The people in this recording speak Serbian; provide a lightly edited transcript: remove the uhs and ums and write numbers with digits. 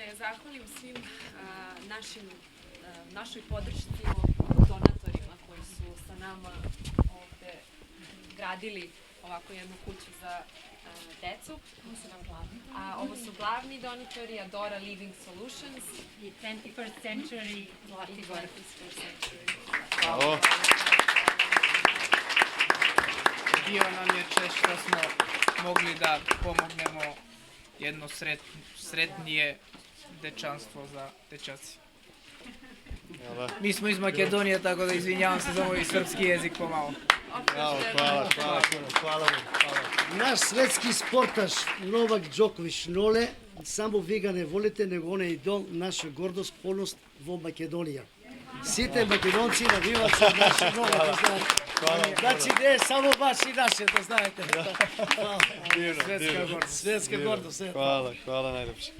se zahvalim svim našoj podršci, donatorima koji su sa nama ovde gradili ovako jednu kuću za decu. Ovo su glavni donatori, Adora Living Solutions i 21st Century Zlatibor. Bravo. Bio nam je čest što smo mogli da pomognemo jedno sretnije dečanstvo za dečaci. Mi smo iz Makedonije, tako da izvinjavam se za moj srpski jezik pomalo. Bravo, hvala vam. Naš svetski sportaš Novak Đoković Nole, само вие не волите, него он е идол, наша гордост, полност во Македонија. Сите македонци навиват за наша Ноле, да знаете. Значи не е само ваш и наше, да знаете. Divno. Светска гордост. Hvala najlepše.